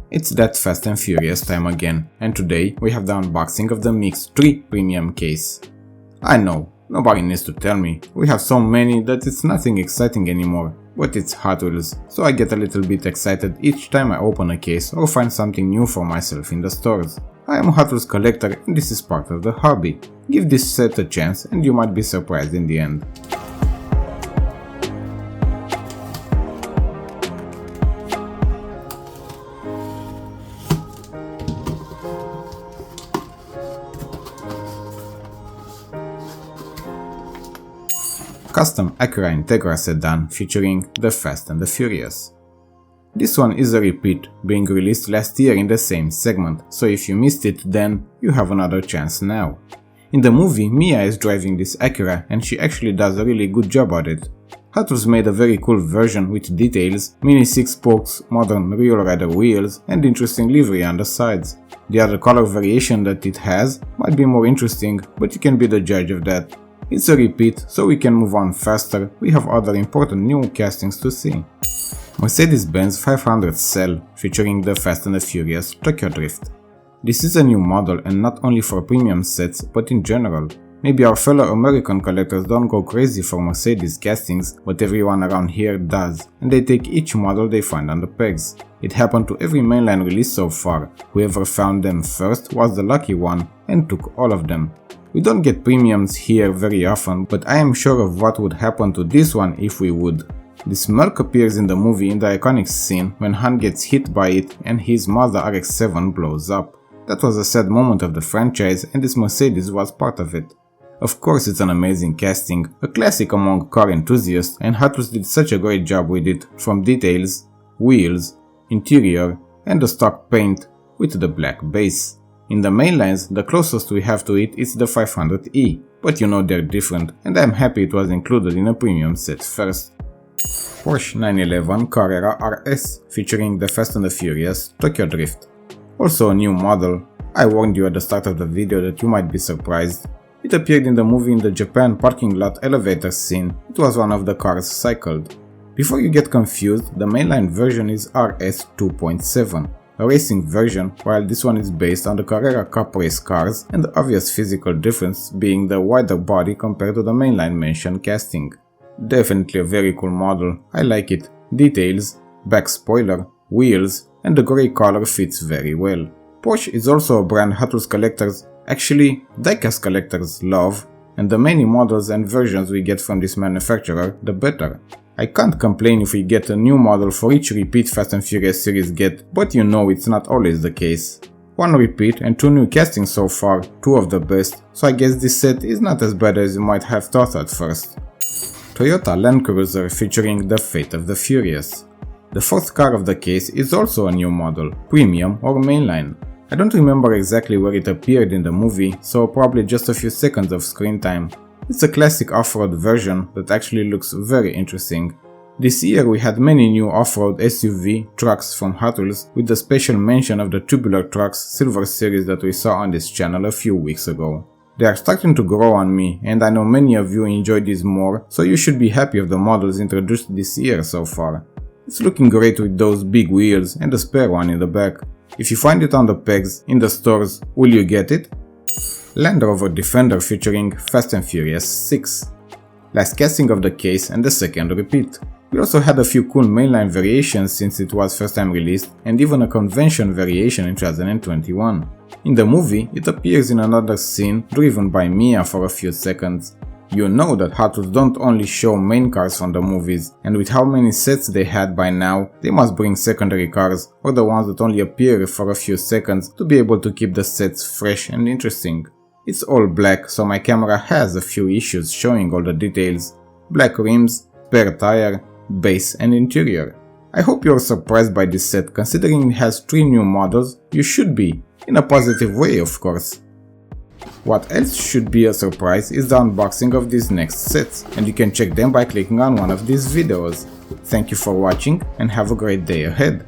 It's that Fast and Furious time again, and today we have the unboxing of the Mix 3 premium case. I know, nobody needs to tell me, we have so many that it's nothing exciting anymore, but it's Hot Wheels, so I get a little bit excited each time I open a case or find something new for myself in the stores. I am a Hot Wheels collector and this is part of the hobby. Give this set a chance and you might be surprised in the end. Custom Acura Integra sedan featuring the Fast and the Furious. This one is a repeat, being released last year in the same segment, so if you missed it then, you have another chance now. In the movie, Mia is driving this Acura and she actually does a really good job at it. Hot Wheels made a very cool version with details, mini 6-spokes, modern real rider wheels and interesting livery on the sides. The other color variation that it has might be more interesting, but you can be the judge of that. It's a repeat, so we can move on faster, we have other important new castings to see. Mercedes-Benz 500 Cell featuring the Fast and the Furious Tokyo Drift. This is a new model and not only for premium sets, but in general. Maybe our fellow American collectors don't go crazy for Mercedes castings, but everyone around here does, and they take each model they find on the pegs. It happened to every mainline release so far, whoever found them first was the lucky one and took all of them. We don't get premiums here very often, but I am sure of what would happen to this one if we would. This Merc appears in the movie in the iconic scene when Han gets hit by it and his Mazda RX-7 blows up. That was a sad moment of the franchise and this Mercedes was part of it. Of course it's an amazing casting, a classic among car enthusiasts, and Hot Wheels did such a great job with it, from details, wheels, interior and the stock paint with the black base. In the mainlines, the closest we have to it is the 500e, but you know they're different and I'm happy it was included in a premium set first. Porsche 911 Carrera RS featuring the Fast and the Furious Tokyo Drift. Also a new model. I warned you at the start of the video that you might be surprised. It appeared in the movie in the Japan parking lot elevator scene. It was one of the cars cycled. Before you get confused, the mainline version is RS 2.7. A racing version, while this one is based on the Carrera Cup race cars, and the obvious physical difference being the wider body compared to the mainline mentioned casting. Definitely a very cool model, I like it. Details, back spoiler, wheels, and the grey color fits very well. Porsche is also a brand Hot Wheels collectors, actually diecast collectors, love, and the many models and versions we get from this manufacturer, the better. I can't complain if we get a new model for each repeat Fast and Furious series get, but you know it's not always the case. One repeat and 2 new castings so far, 2 of the best, so I guess this set is not as bad as you might have thought at first. Toyota Land Cruiser featuring the Fate of the Furious. The fourth car of the case is also a new model, premium or mainline. I don't remember exactly where it appeared in the movie, so probably just a few seconds of screen time. It's a classic off-road version that actually looks very interesting. This year we had many new off-road SUV trucks from Hot Wheels, with the special mention of the Tubular Trucks Silver series that we saw on this channel a few weeks ago. They are starting to grow on me and I know many of you enjoy these more, so you should be happy of the models introduced this year so far. It's looking great with those big wheels and the spare one in the back. If you find it on the pegs, in the stores, will you get it? Land Rover Defender featuring Fast and Furious 6. Last casting of the case and the second repeat. We also had a few cool mainline variations since it was first time released and even a convention variation in 2021. In the movie, it appears in another scene driven by Mia for a few seconds. You know that Hot Wheels don't only show main cars from the movies, and with how many sets they had by now, they must bring secondary cars or the ones that only appear for a few seconds to be able to keep the sets fresh and interesting. It's all black, so my camera has a few issues showing all the details. Black rims, spare tire, base and interior. I hope you're surprised by this set, considering it has 3 new models. You should be, in a positive way of course. What else should be a surprise is the unboxing of these next sets, and you can check them by clicking on one of these videos. Thank you for watching and have a great day ahead.